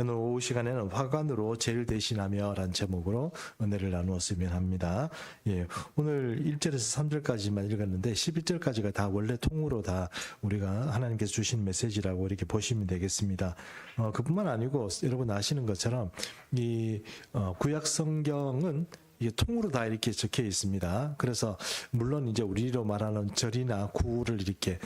오늘 오후 시간에는 화관으로 죄를 대신하며 라는 제목으로 은혜를 나누었으면 합니다. 예, 오늘 1절에서 3절까지만 읽었는데 11절까지가 다 원래 통으로 다 우리가 하나님께서 주신 메시지라고 이렇게 보시면 되겠습니다. 그뿐만 아니고 여러분 아시는 것처럼 이 구약 성경은 이게 통으로 다 이렇게 적혀 있습니다. 그래서 물론 이제 우리로 말하는 절이나 구를 이렇게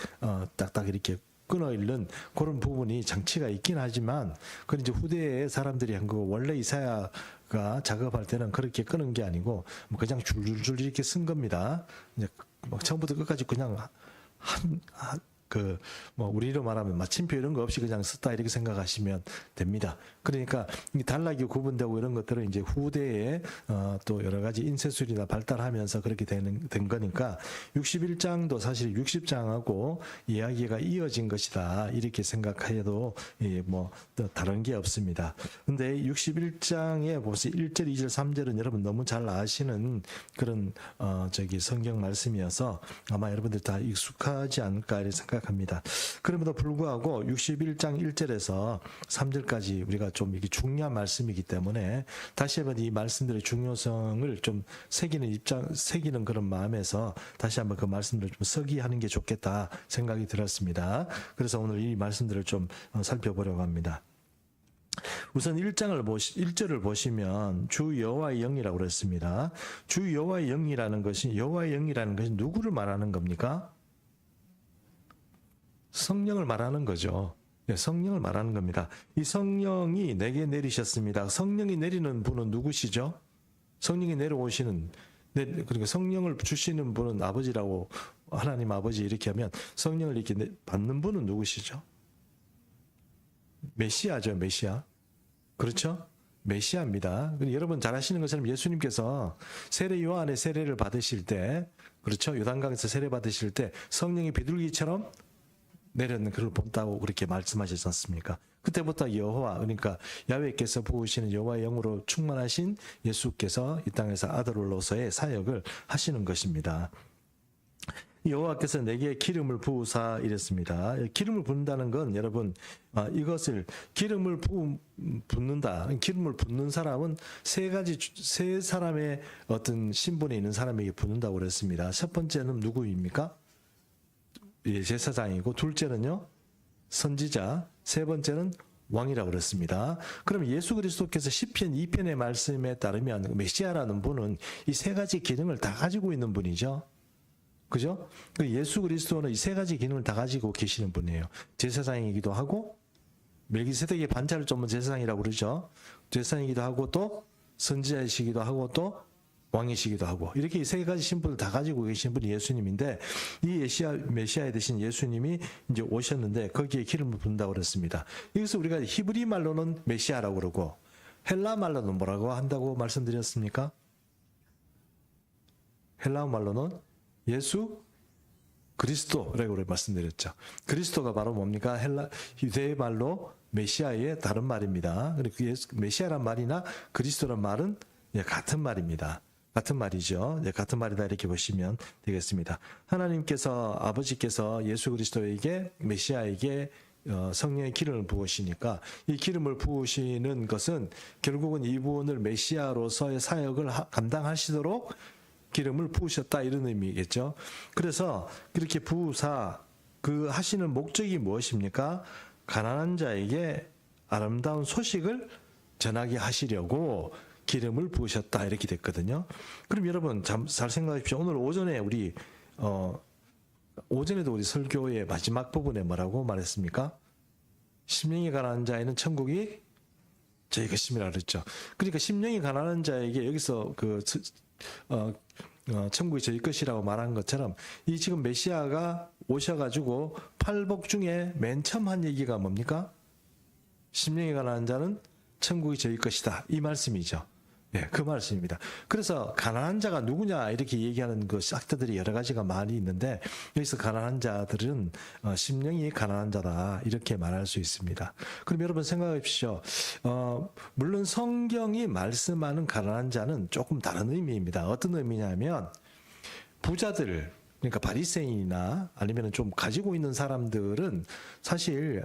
딱딱 이렇게 끊어 읽는 그런 부분이 장치가 있긴 하지만 그건 이제 후대에 사람들이 한 거 원래 이사야가 작업할 때는 그렇게 끄는 게 아니고 그냥 줄줄줄 이렇게 쓴 겁니다. 이제 처음부터 끝까지 그냥 우리로 말하면 마침표 이런 거 없이 그냥 썼다 이렇게 생각하시면 됩니다. 그러니까 단락이 구분되고 이런 것들은 이제 후대에 또 여러 가지 인쇄술이나 발달하면서 그렇게 된 거니까 61장도 사실 60장하고 이야기가 이어진 것이다 이렇게 생각해도 뭐 다른 게 없습니다. 근데 61장에 보세요. 1절, 2절, 3절은 여러분 너무 잘 아시는 그런 성경 말씀이어서 아마 여러분들 다 익숙하지 않을까 이렇게 생각합니다. 그럼에도 불구하고 61장 1절에서 3절까지 우리가 좀 이게 중요한 말씀이기 때문에 다시 한번 이 말씀들의 중요성을 좀 새기는 그런 마음에서 다시 한번 그 말씀들을 좀 서기하는 게 좋겠다 생각이 들었습니다. 그래서 오늘 이 말씀들을 좀 살펴보려고 합니다. 우선 1절을 보시면 주 여호와의 영이라고 그랬습니다. 주 여호와의 영이라는 것이 누구를 말하는 겁니까? 성령을 말하는 거죠. 성령을 말하는 겁니다. 이 성령이 내게 내리셨습니다. 성령이 내리는 분은 누구시죠? 성령이 내려오시는, 그러니까 성령을 주시는 분은 아버지라고, 하나님 아버지 이렇게 하면 성령을 이렇게 받는 분은 누구시죠? 메시아죠, 메시아. 그렇죠? 메시아입니다. 여러분 잘 아시는 것처럼 예수님께서 세례 요한의 세례를 받으실 때, 그렇죠? 요단강에서 세례 받으실 때 성령이 비둘기처럼 내려는 그를 본다고 그렇게 말씀하셨지 않습니까? 그때부터 여호와, 그러니까 야훼께서 부으시는 여호와의 영으로 충만하신 예수께서 이 땅에서 아들로서의 사역을 하시는 것입니다. 여호와께서 내게 기름을 부으사 이랬습니다. 기름을 붓는다는 건 여러분 이것을 기름을 붓는다. 기름을 붓는 사람은 세 사람의 어떤 신분에 있는 사람에게 붓는다고 그랬습니다. 첫 번째는 누구입니까? 제사장이고 둘째는요 선지자, 세 번째는 왕이라고 그랬습니다. 그럼 예수 그리스도께서 시편 2편의 말씀에 따르면 메시아라는 분은 이 세 가지 기능을 다 가지고 있는 분이죠. 그죠? 예수 그리스도는 이 세 가지 기능을 다 가지고 계시는 분이에요. 제사장이기도 하고 멜기세덱의 반차를 쫓는 제사장이라고 그러죠. 제사장이기도 하고 또 선지자이시기도 하고 또 왕이시기도 하고 이렇게 이 세 가지 신분을 다 가지고 계신 분이 예수님인데 이 메시아에 대신 예수님이 이제 오셨는데 거기에 기름을 붓는다고 그랬습니다. 여기서 우리가 히브리 말로는 메시아라고 그러고 헬라 말로는 뭐라고 한다고 말씀드렸습니까? 헬라 말로는 예수 그리스도라고 말씀드렸죠. 그리스도가 바로 뭡니까? 유대의 말로 메시아의 다른 말입니다. 메시아란 말이나 그리스도란 말은 같은 말입니다. 같은 말이죠. 같은 말이다 이렇게 보시면 되겠습니다. 하나님께서 아버지께서 예수 그리스도에게 메시아에게 성령의 기름을 부으시니까 이 기름을 부으시는 것은 결국은 이분을 메시아로서의 사역을 감당하시도록 기름을 부으셨다 이런 의미겠죠. 그래서 그렇게 부으사 그 하시는 목적이 무엇입니까? 가난한 자에게 아름다운 소식을 전하게 하시려고 기름을 부으셨다 이렇게 됐거든요. 그럼 여러분 잘 생각하십시오. 오늘 오전에 오전에도 우리 설교의 마지막 부분에 뭐라고 말했습니까? 심령이 가난한 자에는 천국이 저희 것임이라 그랬죠. 그러니까 심령이 가난한 자에게 여기서 천국이 저희 것이라고 말한 것처럼 이 지금 메시아가 오셔가지고 팔복 중에 맨 처음 한 얘기가 뭡니까? 심령이 가난한 자는 천국이 저희 것이다 이 말씀이죠. 그 말씀입니다. 그래서 가난한 자가 누구냐 이렇게 얘기하는 그 싹터들이 여러 가지가 많이 있는데 여기서 가난한 자들은 심령이 가난한 자다 이렇게 말할 수 있습니다. 그럼 여러분 생각해 보십시오. 물론 성경이 말씀하는 가난한 자는 조금 다른 의미입니다. 어떤 의미냐면 부자들, 그러니까 바리새인이나 아니면 좀 가지고 있는 사람들은 사실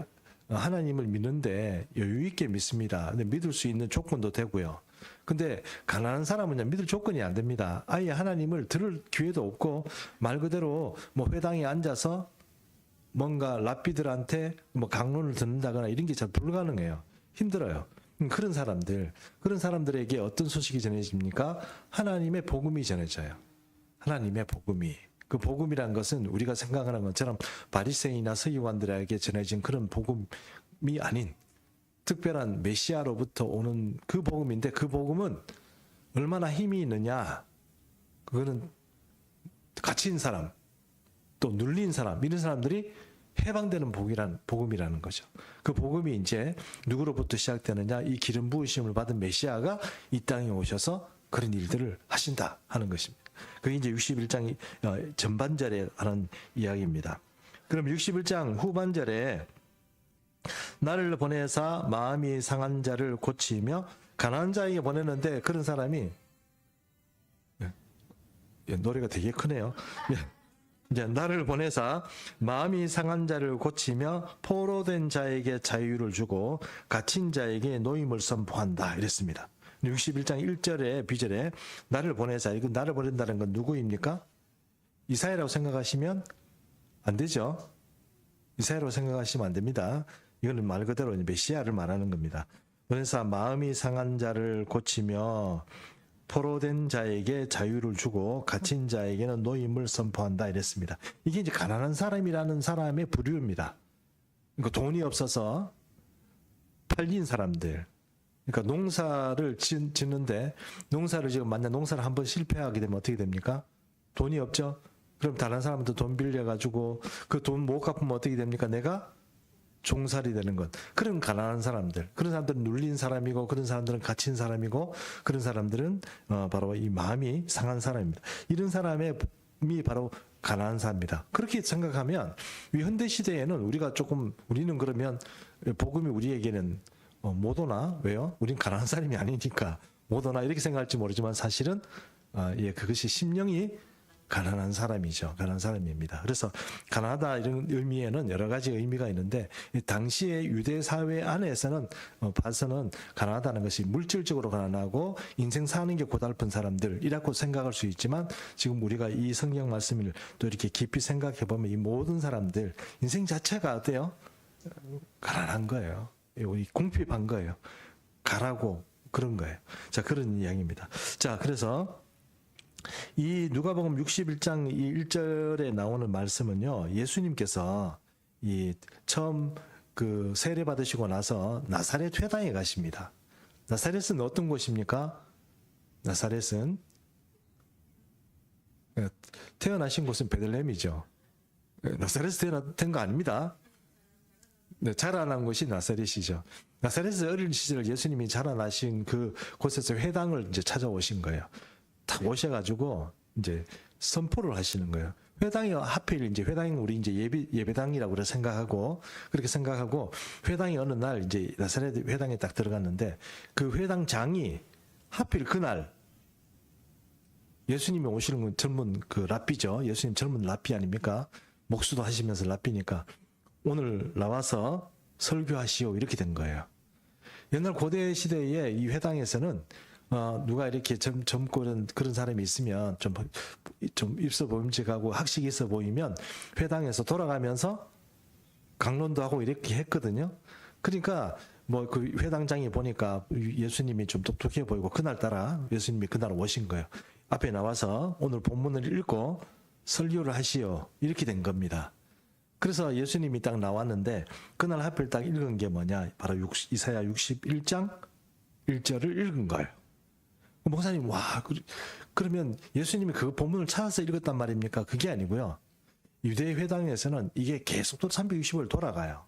하나님을 믿는데 여유 있게 믿습니다. 근데 믿을 수 있는 조건도 되고요. 근데 가난한 사람은요, 믿을 조건이 안 됩니다. 아예 하나님을 들을 기회도 없고 말 그대로 뭐 회당에 앉아서 뭔가 랍비들한테 뭐 강론을 듣는다거나 이런 게 잘 불가능해요. 힘들어요. 그런 사람들에게 어떤 소식이 전해집니까? 하나님의 복음이 전해져요. 하나님의 복음이. 그 복음이란 것은 우리가 생각하는 것처럼 바리새인이나 서기관들에게 전해진 그런 복음이 아닌 특별한 메시아로부터 오는 그 복음인데, 그 복음은 얼마나 힘이 있느냐? 그거는 갇힌 사람, 또 눌린 사람, 이런 사람들이 해방되는 복음이라는 거죠. 그 복음이 이제 누구로부터 시작되느냐? 이 기름 부으심을 받은 메시아가 이 땅에 오셔서 그런 일들을 하신다 하는 것입니다. 그게 이제 61장 전반절에 하는 이야기입니다. 그럼 61장 후반절에 나를 보내사 마음이 상한 자를 고치며 가난한 자에게 보내는데, 그런 사람이 노래가 되게 크네요. 이제 나를 보내사 마음이 상한 자를 고치며 포로된 자에게 자유를 주고 갇힌 자에게 노임을 선포한다 이랬습니다. 61장 1절에 B절에 나를 보내사, 이거 나를 보낸다는 건 누구입니까? 이사야라고 생각하시면 안 되죠. 이사야라고 생각하시면 안 됩니다. 이거는 말 그대로 메시아를 말하는 겁니다. 그래서 마음이 상한 자를 고치며 포로된 자에게 자유를 주고 갇힌 자에게는 노임을 선포한다 이랬습니다. 이게 이제 가난한 사람이라는 사람의 부류입니다. 그러니까 돈이 없어서 팔린 사람들. 그러니까 농사를 짓는데, 농사를 지금 만약 농사를 한번 실패하게 되면 어떻게 됩니까? 돈이 없죠? 그럼 다른 사람한테 돈 빌려가지고 그 돈 못 갚으면 어떻게 됩니까? 내가 종살이 되는 것. 그런 가난한 사람들, 그런 사람들은 눌린 사람이고, 그런 사람들은 갇힌 사람이고, 그런 사람들은 바로 이 마음이 상한 사람입니다. 이런 사람이 바로 가난한 사람입니다. 그렇게 생각하면 이 현대 시대에는 우리는 그러면 복음이 우리에게는 못 오나? 왜요? 우린 가난한 사람이 아니니까 못 오나? 이렇게 생각할지 모르지만 사실은 그것이 심령이 가난한 사람이죠. 가난한 사람입니다. 그래서 가난하다 이런 의미에는 여러 가지 의미가 있는데, 당시의 유대 사회 안에서는 봐서는 가난하다는 것이 물질적으로 가난하고 인생 사는 게 고달픈 사람들이라고 생각할 수 있지만, 지금 우리가 이 성경 말씀을 또 이렇게 깊이 생각해 보면 이 모든 사람들 인생 자체가 어때요? 가난한 거예요. 우리 궁핍한 거예요. 가라고 그런 거예요. 자, 그런 이야기입니다. 자, 그래서 이 누가복음 61장 1절에 나오는 말씀은요, 예수님께서 처음 그 세례 받으시고 나서 나사렛 회당에 가십니다. 나사렛은 어떤 곳입니까? 나사렛은 태어나신 곳은 베들레헴이죠. 나사렛에서 태어난 거 아닙니다. 자라난 곳이 나사렛이죠. 나사렛에서 어린 시절 예수님이 자라나신 그 곳에서 회당을 이제 찾아오신 거예요. 딱 오셔가지고 이제 선포를 하시는 거예요. 회당이 하필 이제 회당이 우리 이제 예배당이라고 생각하고, 그렇게 생각하고 회당이 어느 날 이제 나사렛 회당에 딱 들어갔는데, 그 회당장이 하필 그날 예수님이 오시는 건 젊은 그 랍비죠. 예수님 젊은 랍비 아닙니까? 목수도 하시면서 랍비니까 오늘 나와서 설교하시오 이렇게 된 거예요. 옛날 고대 시대에 이 회당에서는 누가 이렇게 젊고 그런 사람이 있으면 좀 입서 보임직하고 학식이 있어 보이면 회당에서 돌아가면서 강론도 하고 이렇게 했거든요. 그러니까 뭐 그 회당장이 보니까 예수님이 좀 똑똑해 보이고, 그날따라 예수님이 그날 오신 거예요. 앞에 나와서 오늘 본문을 읽고 설교를 하시오 이렇게 된 겁니다. 그래서 예수님이 딱 나왔는데 그날 하필 딱 읽은 게 뭐냐, 바로 이사야 61장 1절을 읽은 거예요. 목사님, 와, 그러면 예수님이 그 본문을 찾아서 읽었단 말입니까? 그게 아니고요. 유대 회당에서는 이게 계속 또 360을 돌아가요.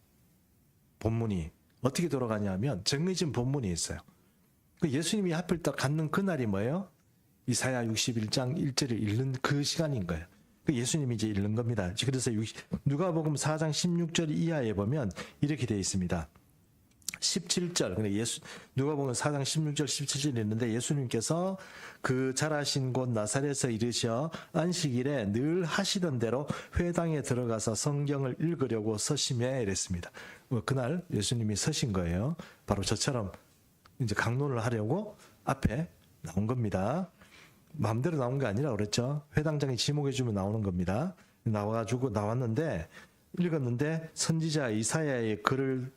본문이 어떻게 돌아가냐면 정해진 본문이 있어요. 예수님이 하필 딱 갖는 그날이 뭐예요? 이사야 61장 1절을 읽는 그 시간인 거예요. 예수님이 이제 읽는 겁니다. 그래서 누가복음 4장 16절 이하에 보면 이렇게 되어 있습니다. 17절, 근데 누가 보면 4장 16절, 17절이 있는데 예수님께서 그 자라신 곳 나사렛에서 이르셔 안식일에 늘 하시던 대로 회당에 들어가서 성경을 읽으려고 서심해 이랬습니다. 그날 예수님이 서신 거예요. 바로 저처럼 이제 강론을 하려고 앞에 나온 겁니다. 마음대로 나온 게 아니라 그랬죠. 회당장이 지목해주면 나오는 겁니다. 나와가지고 나왔는데 읽었는데 선지자 이사야의 글을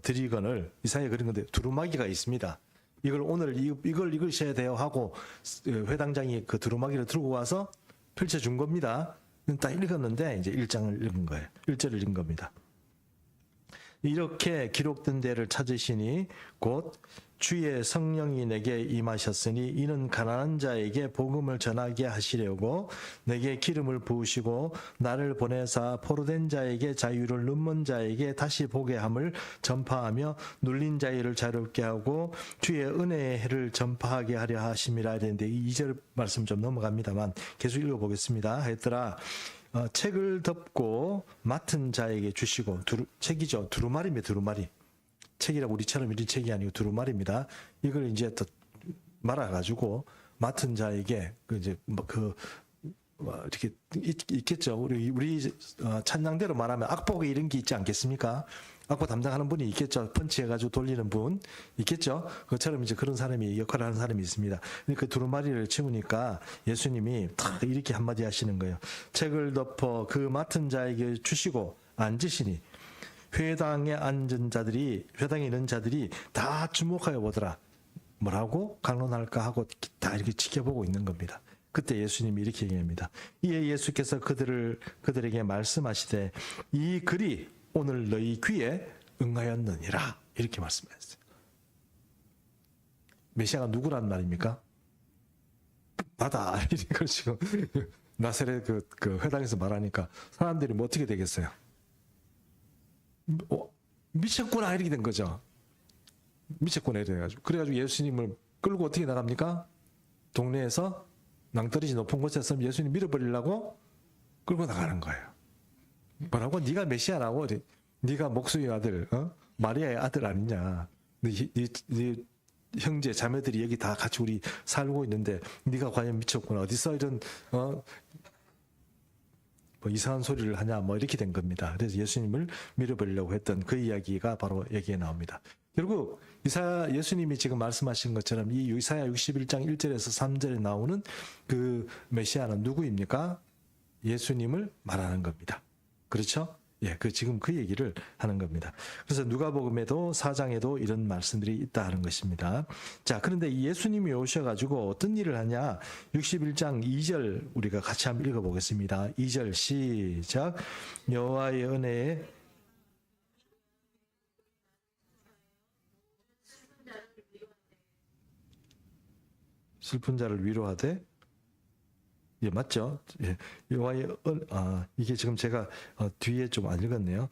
드리건을 이사야 그린 건데 두루마기가 있습니다. 이걸 오늘 이걸 읽으셔야 돼요 하고 회당장이 그 두루마기를 들고 와서 펼쳐준 겁니다. 딱 읽었는데 이제 1장을 읽은 거예요. 1절을 읽은 겁니다. 이렇게 기록된 데를 찾으시니 곧 주의 성령이 내게 임하셨으니 이는 가난한 자에게 복음을 전하게 하시려고 내게 기름을 부으시고 나를 보내사 포로된 자에게 자유를 눈먼 자에게 다시 보게 함을 전파하며 눌린 자유를 자유롭게 하고 주의 은혜의 해를 전파하게 하려 하심이라 이랬는데 2절 말씀 좀 넘어갑니다만 계속 읽어보겠습니다. 했더라 책을 덮고 맡은 자에게 주시고 책이죠. 두루마리입니다. 두루마리. 책이라고 우리처럼 이런 책이 아니고 두루마리입니다. 이걸 이제 또 말아가지고 맡은 자에게 이렇게 있겠죠. 우리 찬양대로 말하면 악보에 이런 게 있지 않겠습니까? 악보 담당하는 분이 있겠죠. 펀치해가지고 돌리는 분 있겠죠. 그처럼 이제 그런 사람이 역할을 하는 사람이 있습니다. 그 두루마리를 채우니까 예수님이 딱 이렇게 한마디 하시는 거예요. 책을 덮어 그 맡은 자에게 주시고 앉으시니 회당에 앉은 자들이 회당에 있는 자들이 다 주목하여 보더라. 뭐라고 강론할까 하고 다 이렇게 지켜보고 있는 겁니다. 그때 예수님이 이렇게 얘기합니다. 이에 예수께서 그들에게 말씀하시되 이 글이 오늘 너희 귀에 응하였느니라 이렇게 말씀하셨어요. 메시아가 누구란 말입니까? 나다. 이걸 지금 나사렛 그 회당에서 말하니까 사람들이 뭐 어떻게 되겠어요? 미쳤구나 이렇게 된 거죠. 미쳤구나 이래 가지고 그래가지고 예수님을 끌고 어떻게 나갑니까? 동네에서 낭떠러지 높은 곳에서 예수님 밀어버리려고 끌고 나가는 거예요. 뭐라고? 네가 메시아라고? 네가 목수의 아들, 마리아의 아들 아니냐? 네 형제 자매들이 여기 다 같이 우리 살고 있는데 네가 과연 미쳤구나? 어디서 이런 뭐 이상한 소리를 하냐? 뭐 이렇게 된 겁니다. 그래서 예수님을 밀어버리려고 했던 그 이야기가 바로 여기에 나옵니다. 결국 예수님이 지금 말씀하신 것처럼 이 이사야 61장 1절에서 3절에 나오는 그 메시아는 누구입니까? 예수님을 말하는 겁니다. 그렇죠? 예, 지금 그 얘기를 하는 겁니다. 그래서 누가복음에도 4장에도 이런 말씀들이 있다 하는 것입니다. 자, 그런데 예수님이 오셔가지고 어떤 일을 하냐? 61장 2절 우리가 같이 한번 읽어보겠습니다. 2절 시작. 여호와의 은혜에 슬픈 자를 위로하되 예, 맞죠? 예. 여호와의 이게 지금 제가 뒤에 좀 안 읽었네요.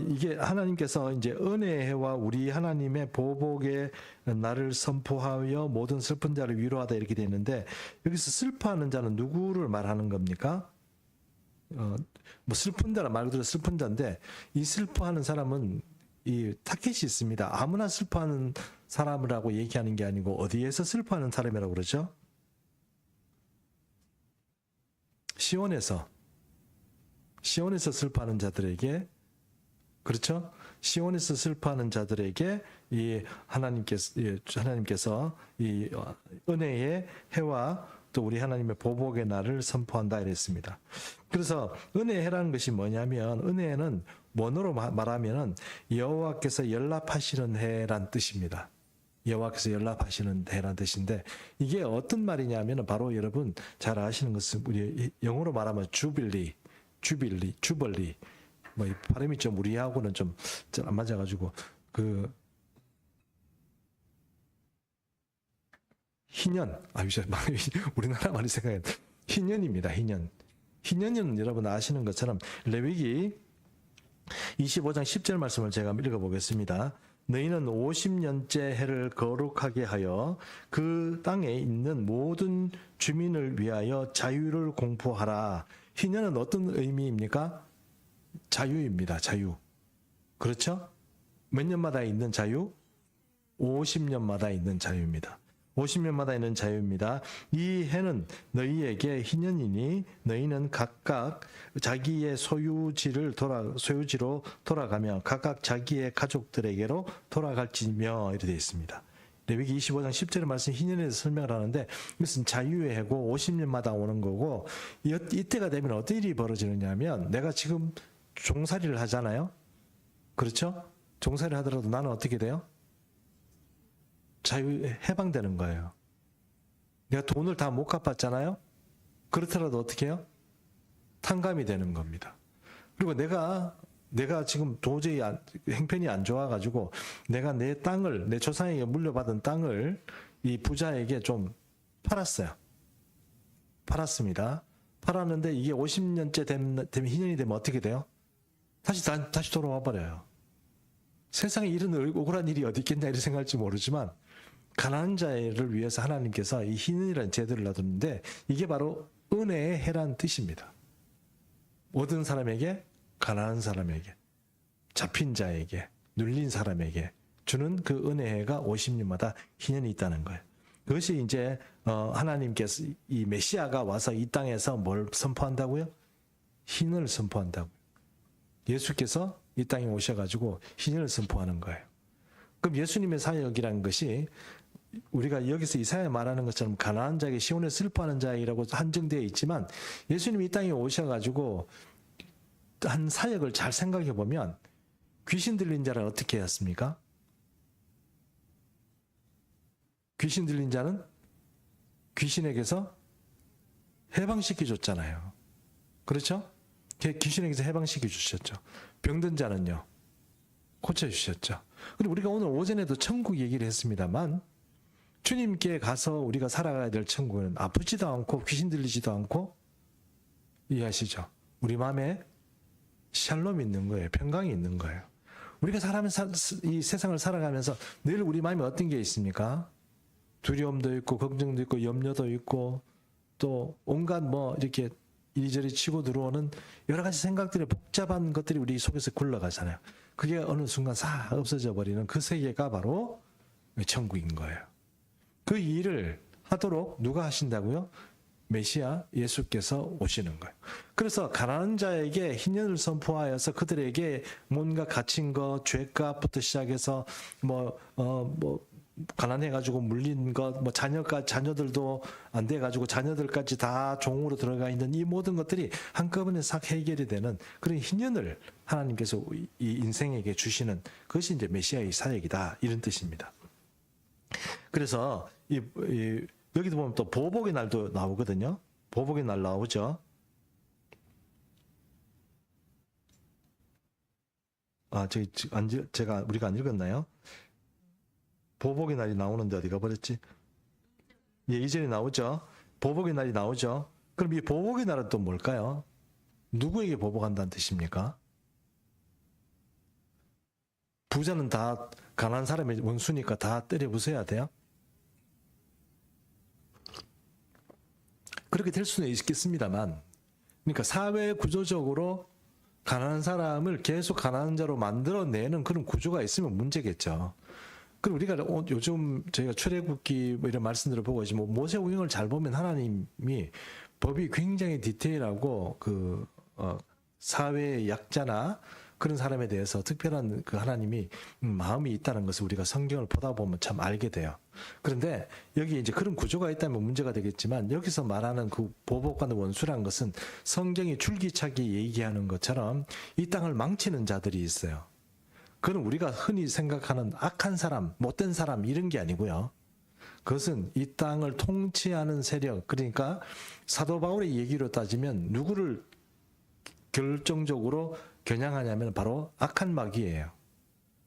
이게 하나님께서 이제 은혜의 해와 우리 하나님의 보복의 날을 선포하여 모든 슬픈 자를 위로하다 이렇게 되어 있는데 여기서 슬퍼하는 자는 누구를 말하는 겁니까? 뭐 슬픈 자라 말 그대로 슬픈 자인데 이 슬퍼하는 사람은 이 타켓이 있습니다. 아무나 슬퍼하는 사람이라고 얘기하는 게 아니고 어디에서 슬퍼하는 사람이라고 그러죠? 시온에서 슬퍼하는 자들에게 그렇죠? 시온에서 슬퍼하는 자들에게 이 하나님께서 이 은혜의 해와 또 우리 하나님의 보복의 날을 선포한다 이랬습니다. 그래서 은혜의 해라는 것이 뭐냐면 은혜는 원어로 말하면은 여호와께서 연락하시는 해란 뜻입니다. 여호와께서 연락하시는 해란 뜻인데 이게 어떤 말이냐면 바로 여러분 잘 아시는 것은 우리 영어로 말하면 주빌리 뭐 이 발음이 좀 우리하고는 좀 안 맞아가지고 희년 우리나라 말이 생각해 희년입니다. 희년은 여러분 아시는 것처럼 레위기 25장 10절 말씀을 제가 읽어보겠습니다. 너희는 50년째 해를 거룩하게 하여 그 땅에 있는 모든 주민을 위하여 자유를 공포하라. 희년은 어떤 의미입니까? 자유입니다. 자유. 그렇죠? 몇 년마다 있는 자유? 50년마다 있는 자유입니다. 50년마다 있는 자유입니다. 이 해는 너희에게 희년이니 너희는 각각 자기의 소유지로 돌아가며 각각 자기의 가족들에게로 돌아갈지며 이렇게 되어 있습니다. 레위기 25장 10절의 말씀 희년에 대해서 설명을 하는데 이것은 자유의 해고 50년마다 오는 거고 이때가 되면 어떤 일이 벌어지느냐 하면 내가 지금 종살이를 하잖아요. 그렇죠? 종살이를 하더라도 나는 어떻게 돼요? 해방되는 거예요. 내가 돈을 다 못 갚았잖아요. 그렇더라도 어떻게 해요? 탕감이 되는 겁니다. 그리고 내가 지금 도저히 형편이 안 좋아가지고 내가 내 땅을 내 조상에게 물려받은 땅을 이 부자에게 좀 팔았습니다. 팔았는데 이게 50년째 되면 희년이 되면 어떻게 돼요? 다시 돌아와 버려요. 세상에 이런 억울한 일이 어디 있겠냐 이렇게 생각할지 모르지만 가난한 자를 위해서 하나님께서 이 희년이라는 제도를 놔뒀는데 이게 바로 은혜의 해라는 뜻입니다. 모든 사람에게, 가난한 사람에게, 잡힌 자에게, 눌린 사람에게 주는 그 은혜가 50년마다 희년이 있다는 거예요. 그것이 이제 하나님께서 이 메시아가 와서 이 땅에서 뭘 선포한다고요? 희년을 선포한다고요. 예수께서 이 땅에 오셔가지고 희년을 선포하는 거예요. 그럼 예수님의 사역이라는 것이 우리가 여기서 이사야에 말하는 것처럼 가난한 자에게 시온에 슬퍼하는 자이라고 한정되어 있지만 예수님이 이 땅에 오셔가지고 한 사역을 잘 생각해 보면 귀신 들린 자를 어떻게 했습니까? 귀신 들린 자는 귀신에게서 해방시켜 줬잖아요. 그렇죠? 귀신에게서 해방시켜 주셨죠. 병든 자는요, 고쳐주셨죠. 그리고 우리가 오늘 오전에도 천국 얘기를 했습니다만 주님께 가서 우리가 살아가야 될 천국은 아프지도 않고 귀신 들리지도 않고 이해하시죠? 우리 마음에 샬롬이 있는 거예요. 평강이 있는 거예요. 우리가 이 세상을 살아가면서 늘 우리 마음에 어떤 게 있습니까? 두려움도 있고 걱정도 있고 염려도 있고 또 온갖 이렇게 이리저리 치고 들어오는 여러 가지 생각들이 복잡한 것들이 우리 속에서 굴러가잖아요. 그게 어느 순간 싹 없어져 버리는 그 세계가 바로 천국인 거예요. 그 일을 하도록 누가 하신다고요? 메시아 예수께서 오시는 거예요. 그래서 가난한 자에게 희년을 선포하여서 그들에게 뭔가 갇힌 것, 죄값부터 시작해서 가난해가지고 물린 것, 자녀들도 안 돼가지고 자녀들까지 다 종으로 들어가 있는 이 모든 것들이 한꺼번에 싹 해결이 되는 그런 희년을 하나님께서 이 인생에게 주시는 그것이 이제 메시아의 사역이다 이런 뜻입니다. 그래서 여기도 보면 또 보복의 날도 나오거든요. 보복의 날 나오죠. 우리가 안 읽었나요? 보복의 날이 나오는데 어디 가버렸지? 예, 이전에 나오죠. 보복의 날이 나오죠. 그럼 이 보복의 날은 또 뭘까요? 누구에게 보복한다는 뜻입니까? 부자는 다 가난한 사람의 원수니까 다 때려 부숴야 돼요? 그렇게 될 수는 있겠습니다만, 그러니까 사회 구조적으로 가난한 사람을 계속 가난한 자로 만들어내는 그런 구조가 있으면 문제겠죠. 그리고 우리가 요즘 저희가 출애굽기 이런 말씀들을 보고 있지만 모세오경을 잘 보면 하나님이 법이 굉장히 디테일하고 사회의 약자나 그런 사람에 대해서 특별한 그 하나님이 마음이 있다는 것을 우리가 성경을 보다 보면 참 알게 돼요. 그런데 여기 이제 그런 구조가 있다면 문제가 되겠지만 여기서 말하는 그 보복하는 원수란 것은 성경이 줄기차게 얘기하는 것처럼 이 땅을 망치는 자들이 있어요. 그건 우리가 흔히 생각하는 악한 사람, 못된 사람 이런 게 아니고요. 그것은 이 땅을 통치하는 세력, 그러니까 사도 바울의 얘기로 따지면 누구를 결정적으로 겨냥하냐면 바로 악한 마귀예요.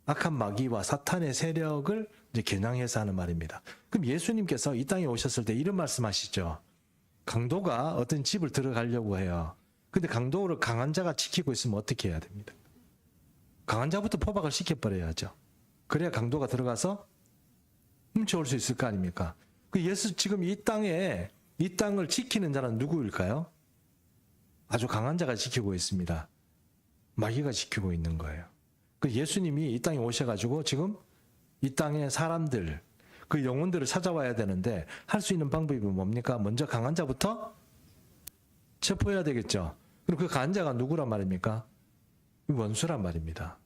악한 마귀와 사탄의 세력을 이제 겨냥해서 하는 말입니다. 그럼 예수님께서 이 땅에 오셨을 때 이런 말씀하시죠. 강도가 어떤 집을 들어가려고 해요. 근데 강도를 강한 자가 지키고 있으면 어떻게 해야 됩니다? 강한 자부터 포박을 시켜버려야죠. 그래야 강도가 들어가서 훔쳐올 수 있을 거 아닙니까? 그 예수 지금 이 땅을 지키는 자는 누구일까요? 아주 강한 자가 지키고 있습니다. 마귀가 지키고 있는 거예요. 그 예수님이 이 땅에 오셔가지고 지금 이 땅의 사람들, 그 영혼들을 찾아와야 되는데 할 수 있는 방법이 뭡니까? 먼저 강한 자부터 체포해야 되겠죠. 그리고 그 강한 자가 누구란 말입니까? 원수란 말입니다.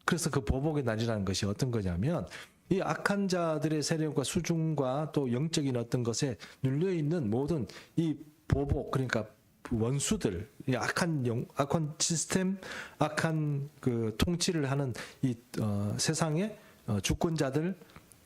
그래서 그 보복의 날이라는 것이 어떤 거냐면 이 악한 자들의 세력과 수중과 또 영적인 어떤 것에 눌려있는 모든 이 보복, 그러니까 원수들, 이 악한 시스템, 악한 그 통치를 하는 이 세상의 주권자들,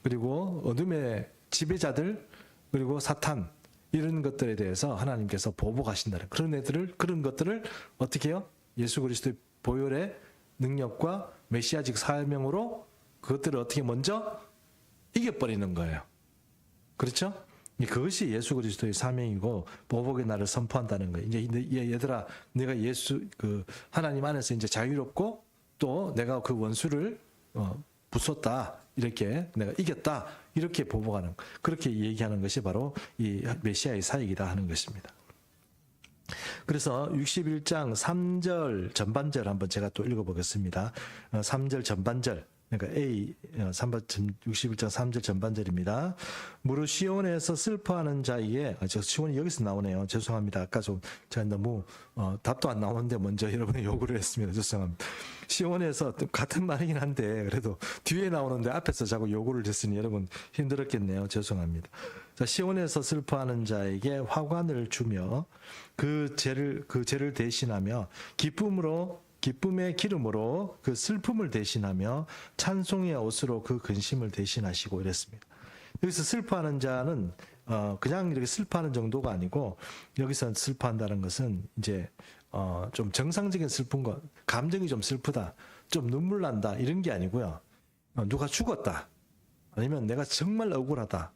그리고 어둠의 지배자들, 그리고 사탄, 이런 것들에 대해서 하나님께서 보복하신다는 그런 것들을 어떻게 해요? 예수 그리스도의 보혈의 능력과 메시아직 사명으로 그것들을 어떻게 먼저 이겨버리는 거예요. 그렇죠? 그것이 예수 그리스도의 사명이고 보복의 날을 선포한다는 거예요. 이제 얘들아, 내가 하나님 안에서 이제 자유롭고 또 내가 그 원수를 부쉈다, 이렇게 내가 이겼다, 이렇게 보복하는, 그렇게 얘기하는 것이 바로 이 메시아의 사역이다 하는 것입니다. 그래서 61장 3절 전반절 한번 제가 또 읽어보겠습니다. 3절 전반절, 그러니까 61장 3절 전반절입니다. 무릇 시온에서 슬퍼하는 자에게, 시온이 여기서 나오네요. 죄송합니다. 아까 좀 제가 너무 답도 안 나오는데 먼저 여러분의 요구를 했습니다. 죄송합니다. 시온에서 같은 말이긴 한데 그래도 뒤에 나오는데 앞에서 자꾸 요구를 했으니 여러분 힘들었겠네요. 죄송합니다. 자, 시온에서 슬퍼하는 자에게 화관을 주며 그 죄를 대신하며 기쁨의 기름으로 그 슬픔을 대신하며 찬송의 옷으로 그 근심을 대신하시고 이랬습니다. 여기서 슬퍼하는 자는 그냥 이렇게 슬퍼하는 정도가 아니고, 여기서 슬퍼한다는 것은 이제 좀 정상적인 슬픈 것, 감정이 좀 슬프다, 좀 눈물 난다, 이런 게 아니고요. 누가 죽었다, 아니면 내가 정말 억울하다,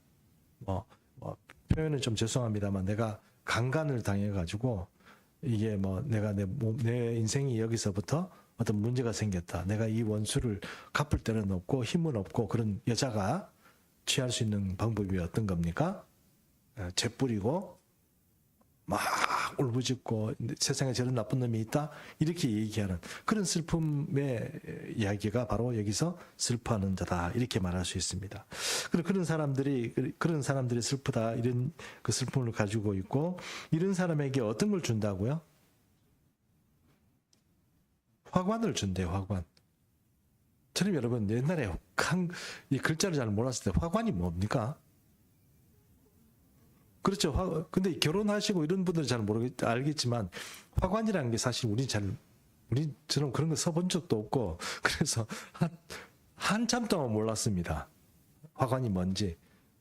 표현은 좀 죄송합니다만 내가 강간을 당해가지고 이게 내가 내 인생이 여기서부터 어떤 문제가 생겼다, 내가 이 원수를 갚을 데는 없고 힘은 없고, 그런 여자가 취할 수 있는 방법이 어떤 겁니까? 죄 뿌리고 막 울부짖고 세상에 저런 나쁜 놈이 있다, 이렇게 얘기하는 그런 슬픔의 이야기가 바로 여기서 슬퍼하는 자다, 이렇게 말할 수 있습니다. 그런 사람들이 슬프다, 이런 그 슬픔을 가지고 있고, 이런 사람에게 어떤 걸 준다고요? 화관을 준대요. 화관. 저는 여러분 옛날에 이 글자를 잘 몰랐을 때 화관이 뭡니까? 그렇죠. 근데 결혼하시고 이런 분들은 잘 알겠지만, 화관이라는 게 사실 우리처럼 그런 거 써본 적도 없고, 그래서 한참 동안 몰랐습니다. 화관이 뭔지.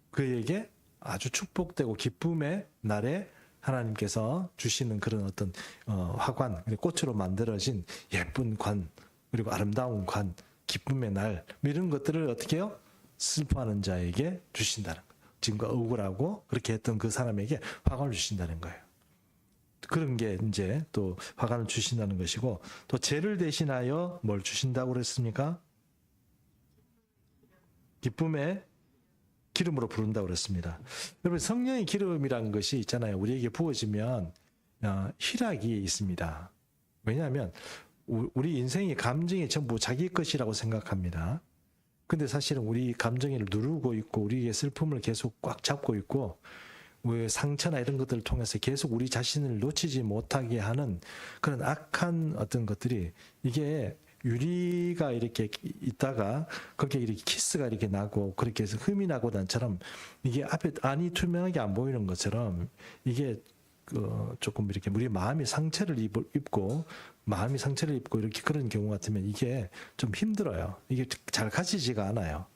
그에게 아주 축복되고 기쁨의 날에 하나님께서 주시는 그런 어떤 화관, 꽃으로 만들어진 예쁜 관, 그리고 아름다운 관, 기쁨의 날, 이런 것들을 어떻게 해요? 슬퍼하는 자에게 주신다는 거예요. 지금과 억울하고 그렇게 했던 그 사람에게 화관을 주신다는 거예요. 그런 게 이제 또 화관을 주신다는 것이고, 또 죄를 대신하여 뭘 주신다고 그랬습니까? 기쁨의 기름으로 부른다고 그랬습니다. 여러분, 성령의 기름이라는 것이 있잖아요. 우리에게 부어지면 희락이 있습니다. 왜냐하면 우리 인생의 감정이 전부 자기 것이라고 생각합니다. 근데 사실은 우리 감정을 누르고 있고, 우리의 슬픔을 계속 꽉 잡고 있고, 상처나 이런 것들을 통해서 계속 우리 자신을 놓치지 못하게 하는 그런 악한 어떤 것들이, 이게 유리가 이렇게 있다가 거기에 이렇게 키스가 이렇게 나고, 그렇게 해서 흠이 나고 난처럼, 이게 앞에 안이 투명하게 안 보이는 것처럼, 이게 조금 이렇게 우리 마음이 상처를 입고 이렇게 그런 경우 같으면 이게 좀 힘들어요. 이게 잘 가지지가 않아요.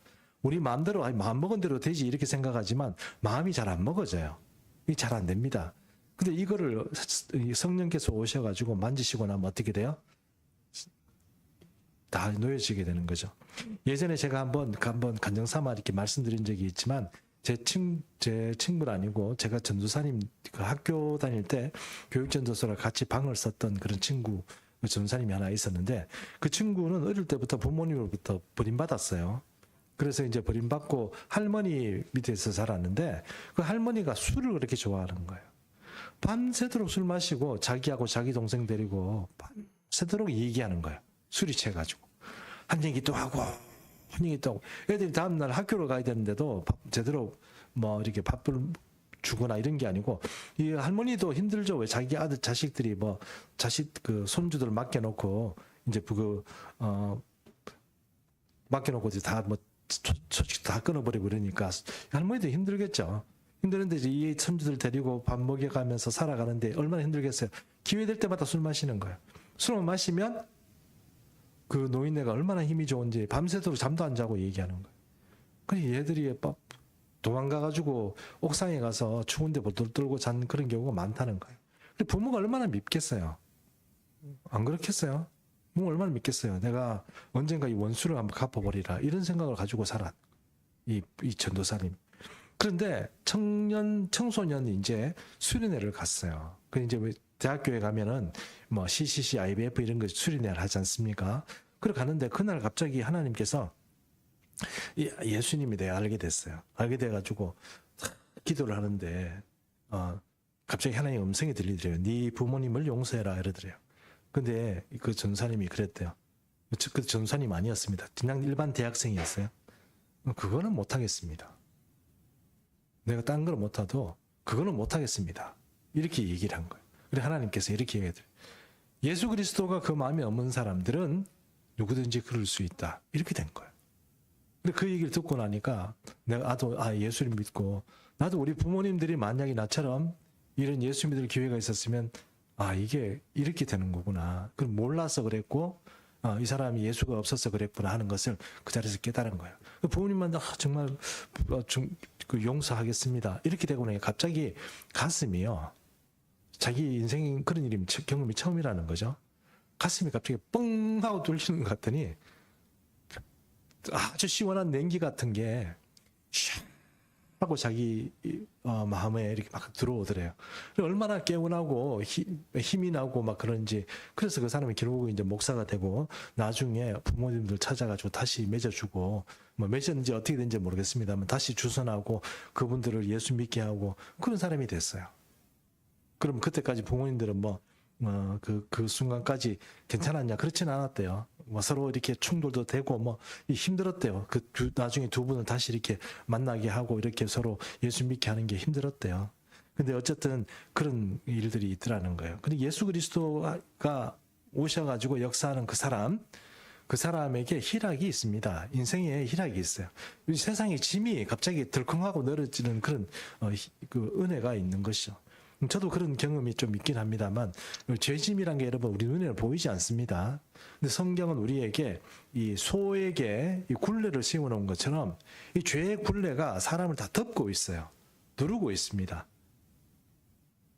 우리 마음대로, 마음 먹은 대로 되지, 이렇게 생각하지만 마음이 잘 안 먹어져요. 이게 잘 안 됩니다. 근데 이거를 성령께서 오셔가지고 만지시고 나면 어떻게 돼요? 다 놓여지게 되는 거죠. 예전에 제가 한번 간증삼아 이렇게 말씀드린 적이 있지만, 제 친구는 아니고 제가 전도사님 그 학교 다닐 때 교육전도사랑 같이 방을 썼던 그런 친구, 전도사님이 하나 있었는데, 그 친구는 어릴 때부터 부모님으로부터 버림받았어요. 그래서 이제 버림받고 할머니 밑에서 자랐는데, 그 할머니가 술을 그렇게 좋아하는 거예요. 밤새도록 술 마시고 자기하고 자기 동생 데리고 밤새도록 얘기하는 거예요. 술이 취해가지고. 한얘기도 하고 한얘기도 하고 애들이 다음날 학교로 가야 되는데도 제대로 뭐 이렇게 밥을 주거나 이런 게 아니고 이 할머니도 힘들죠. 왜 자기 아들 자식들이 뭐 자식 그 손주들 맡겨놓고 이제 맡겨놓고 이제 다 뭐 소식 다 끊어버리고 그러니까 할머니도 힘들겠죠. 힘드는데 이제 이 손주들 데리고 밥 먹여가면서 살아가는데 얼마나 힘들겠어요. 기회 될 때마다 술 마시는 거예요. 술만 마시면 그 노인네가 얼마나 힘이 좋은지 밤새도록 잠도 안 자고 얘기하는 거예요. 그래 얘들이 도망가가지고 옥상에 가서 추운데 보들 떨고 잔 그런 경우가 많다는 거예요. 부모가 얼마나 밉겠어요. 안 그렇겠어요? 부모가 얼마나 밉겠어요. 내가 언젠가 이 원수를 한번 갚아버리라 이런 생각을 가지고 살았 이 전도사님. 그런데 청소년이 이제 수련회를 갔어요. 그 이제 왜 대학교에 가면은 뭐 CCC, IBF 이런 거 수련회를 하지 않습니까? 그래 가는데 그날 갑자기 하나님께서 예수님이 내가 알게 됐어요. 알게 돼가지고 기도를 하는데 갑자기 하나님 음성이 들리더래요. 네 부모님을 용서해라 이러더래요. 근데 그 전사님이 그랬대요. 그 전사님 아니었습니다. 그냥 일반 대학생이었어요. 그거는 못하겠습니다. 내가 딴 걸 못해도 그거는 못하겠습니다. 이렇게 얘기를 한 거예요. 그래 하나님께서 이렇게 얘기해요. 예수 그리스도가 그 마음에 없는 사람들은 누구든지 그럴 수 있다. 이렇게 된 거예요. 근데 그 얘기를 듣고 나니까 나도 예수를 믿고 나도 우리 부모님들이 만약에 나처럼 이런 예수 믿을 기회가 있었으면 이게 이렇게 되는 거구나. 그럼 몰라서 그랬고 이 사람이 예수가 없어서 그랬구나 하는 것을 그 자리에서 깨달은 거예요. 부모님만 정말 용서하겠습니다. 이렇게 되고 나니 갑자기 가슴이요. 자기 인생 그런 경험이 처음이라는 거죠. 가슴이 갑자기 뻥 하고 뚫리는 것 같더니 아주 시원한 냉기 같은 게 샥 하고 자기 마음에 이렇게 막 들어오더래요. 얼마나 개운하고 힘이 나고 막 그런지. 그래서 그 사람이 결국 이제 목사가 되고 나중에 부모님들 찾아가지고 다시 맺어주고 뭐 맺었는지 어떻게 된지 모르겠습니다만 다시 주선하고 그분들을 예수 믿게 하고 그런 사람이 됐어요. 그럼 그때까지 부모님들은 그 순간까지 괜찮았냐? 그렇지는 않았대요. 서로 이렇게 충돌도 되고 힘들었대요. 나중에 두 분을 다시 이렇게 만나게 하고 이렇게 서로 예수 믿게 하는 게 힘들었대요. 근데 어쨌든 그런 일들이 있더라는 거예요. 근데 예수 그리스도가 오셔가지고 역사하는 그 사람에게 희락이 있습니다. 인생에 희락이 있어요. 세상의 짐이 갑자기 덜컹하고 늘어지는 그런 그 은혜가 있는 것이죠. 저도 그런 경험이 좀 있긴 합니다만 죄짐이란 게 여러분 우리 눈에는 보이지 않습니다. 근데 성경은 우리에게 이 소에게 이 굴레를 씌워놓은 것처럼 이 죄의 굴레가 사람을 다 덮고 있어요. 누르고 있습니다.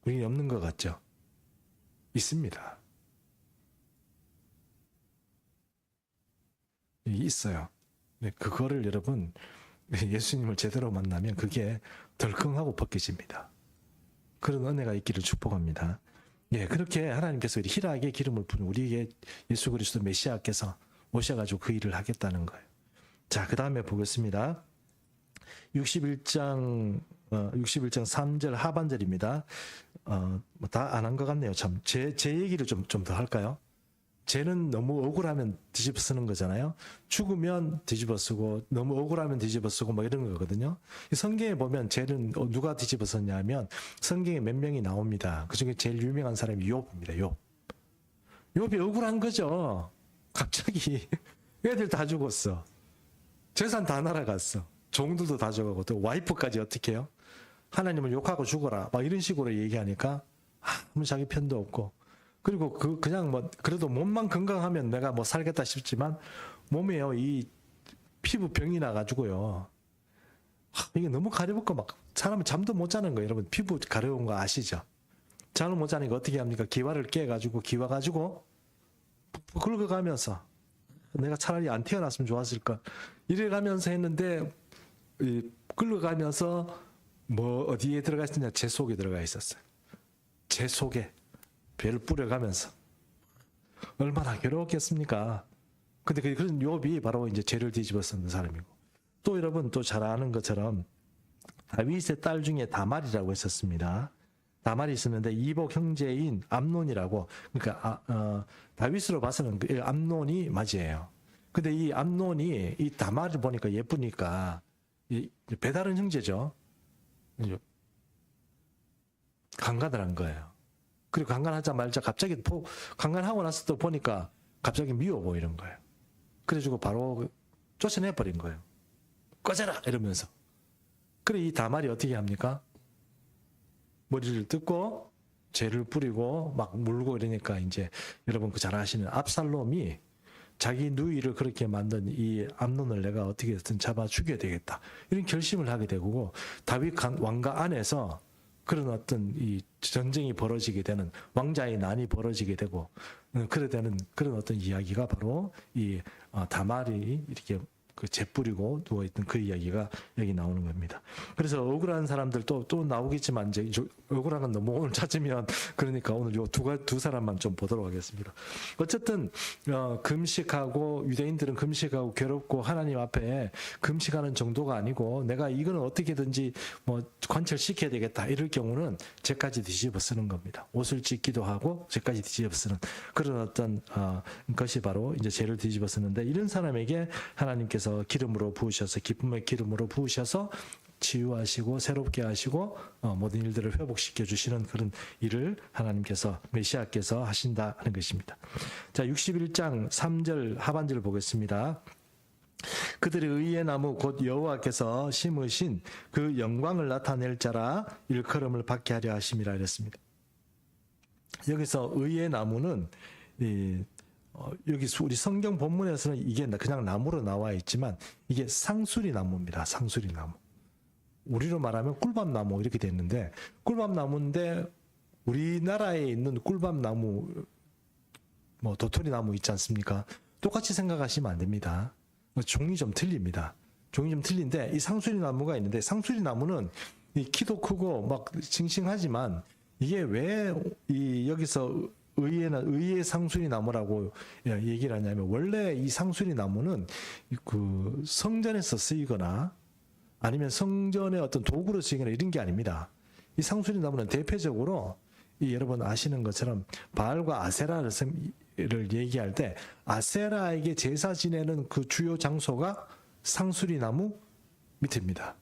우리는 없는 것 같죠? 있습니다. 있어요. 그거를 여러분 예수님을 제대로 만나면 그게 덜컹하고 벗겨집니다. 그런 은혜가 있기를 축복합니다. 그렇게 하나님께서 희락의 기름을 부은 우리에게 예수 그리스도 메시아께서 오셔가지고 그 일을 하겠다는 거예요. 자, 그 다음에 보겠습니다. 61장 3절 하반절입니다. 다 안 한 것 같네요. 참, 제 얘기를 좀 더 할까요? 죄는 너무 억울하면 뒤집어 쓰는 거잖아요. 죽으면 뒤집어 쓰고 너무 억울하면 뒤집어 쓰고 이런 거거든요. 성경에 보면 죄는 누가 뒤집어 썼냐면 성경에 몇 명이 나옵니다. 그중에 제일 유명한 사람이 욥입니다. 욥이 억울한 거죠. 갑자기 애들 다 죽었어. 재산 다 날아갔어. 종들도 다 죽어가고 또 와이프까지 어떻게 해요? 하나님을 욕하고 죽어라. 이런 식으로 얘기하니까 아무 자기 편도 없고 그리고 그냥 그래도 몸만 건강하면 내가 살겠다 싶지만 몸에요 이 피부 병이 나가지고요. 이게 너무 가려웠고 사람은 잠도 못 자는 거예요. 여러분 피부 가려운 거 아시죠? 잠을 못 자니까 어떻게 합니까? 기와를 깨가지고 기와 가지고 긁어가면서 내가 차라리 안 태어났으면 좋았을 걸 이래가면서 했는데 긁어가면서 어디에 들어가 있었냐? 제 속에 들어가 있었어요. 제 속에 배를 뿌려가면서 얼마나 괴로웠겠습니까? 근데 그런 욥이 바로 이제 죄를 뒤집어 쓰는 사람이고 또 여러분 또 잘 아는 것처럼 다윗의 딸 중에 다말이라고 있었습니다. 다말이 있었는데 이복 형제인 암논이라고 그러니까 다윗으로 봐서는 암논이 맞이에요. 근데 이 암논이 이 다말을 보니까 예쁘니까 이 배다른 형제죠. 강간을 한 거예요. 그리고 강간하자마자 갑자기 강간하고 나서 또 보니까 갑자기 미워 보이는 거예요. 그래가지고 바로 쫓아내버린 거예요. 꺼져라! 이러면서. 그래, 이 다말이 어떻게 합니까? 머리를 뜯고 죄를 뿌리고 막 물고 이러니까 이제 여러분 그 잘 아시는 압살롬이 자기 누이를 그렇게 만든 이 암논을 내가 어떻게든 잡아 죽여야 되겠다. 이런 결심을 하게 되고 다윗 왕가 안에서 그런 어떤 이 전쟁이 벌어지게 되는 왕자의 난이 벌어지게 되고 그래 되는 그런 어떤 이야기가 바로 이 다말이 이렇게 그 재 뿌리고 누워있던 그 이야기가 여기 나오는 겁니다. 그래서 억울한 사람들 또 나오겠지만 이제 억울한 건 너무 오늘 찾으면 그러니까 오늘 요 두 사람만 좀 보도록 하겠습니다. 어쨌든 금식하고 유대인들은 금식하고 괴롭고 하나님 앞에 금식하는 정도가 아니고 내가 이거는 어떻게든지 뭐 관철시켜야 되겠다 이럴 경우는 죄까지 뒤집어 쓰는 겁니다. 옷을 찢기도 하고 죄까지 뒤집어 쓰는 그런 어떤 것이 바로 이제 죄를 뒤집어 쓰는데 이런 사람에게 하나님께서 기름으로 부으셔서 기쁨의 기름으로 부으셔서 치유하시고 새롭게 하시고 모든 일들을 회복시켜 주시는 그런 일을 하나님께서 메시아께서 하신다 하는 것입니다. 자, 61장 3절 하반절을 보겠습니다. 그들의 의의 나무 곧 여호와께서 심으신 그 영광을 나타낼 자라 일컬음을 받게 하려 하심이라 이랬습니다. 여기서 의의 나무는 여기 우리 성경 본문에서는 이게 그냥 나무로 나와 있지만 이게 상수리 나무입니다. 상수리 나무. 우리로 말하면 꿀밤나무 이렇게 됐는데 꿀밤나무인데 우리나라에 있는 꿀밤나무 뭐 도토리나무 있지 않습니까? 똑같이 생각하시면 안 됩니다. 종이 좀 틀립니다. 종이 좀 틀린데 이 상수리 나무가 있는데 상수리 나무는 이 키도 크고 막 싱싱하지만 이게 왜 이 여기서 의의 상수리 나무라고 얘기를 하냐면 원래 이 상수리 나무는 그 성전에서 쓰이거나 아니면 성전의 어떤 도구로 쓰이거나 이런 게 아닙니다. 이 상수리 나무는 대표적으로 이 여러분 아시는 것처럼 바알과 아세라를 얘기할 때 아세라에게 제사 지내는 그 주요 장소가 상수리 나무 밑입니다.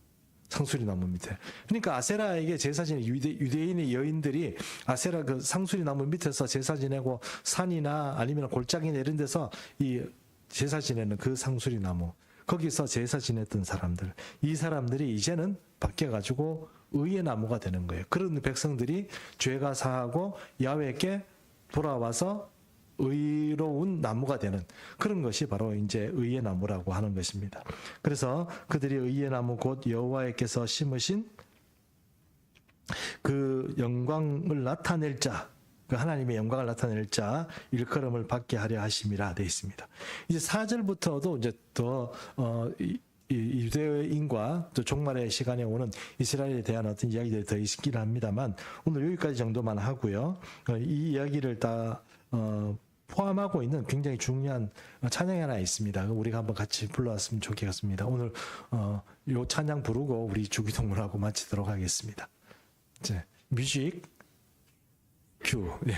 상수리 나무 밑에. 그러니까 아세라에게 제사 지내는 유대인의 여인들이 아세라 그 상수리 나무 밑에서 제사 지내고 산이나 아니면 골짜기나 이런 데서 이 제사 지내는 그 상수리 나무. 거기서 제사 지냈던 사람들. 이 사람들이 이제는 바뀌어가지고 의의 나무가 되는 거예요. 그런 백성들이 죄가 사하고 야훼께 돌아와서 의로운 나무가 되는 그런 것이 바로 이제 의의 나무라고 하는 것입니다. 그래서 그들이 의의 나무 곧 여호와께서 심으신 그 영광을 나타낼 자, 그 하나님의 영광을 나타낼 자 일컬음을 받게 하려 하심이라 되어 있습니다. 이제 4절부터도 이제 더 유대인과 또 종말의 시간에 오는 이스라엘에 대한 어떤 이야기들이 더 있긴 합니다만 오늘 여기까지 정도만 하고요. 이 이야기를 다 포함하고 있는 굉장히 중요한 찬양이 하나 있습니다. 우리가 한번 같이 불러왔으면 좋겠습니다. 오늘 요 찬양 부르고 우리 주기도문하고 마치도록 하겠습니다. 뮤직 큐. 예.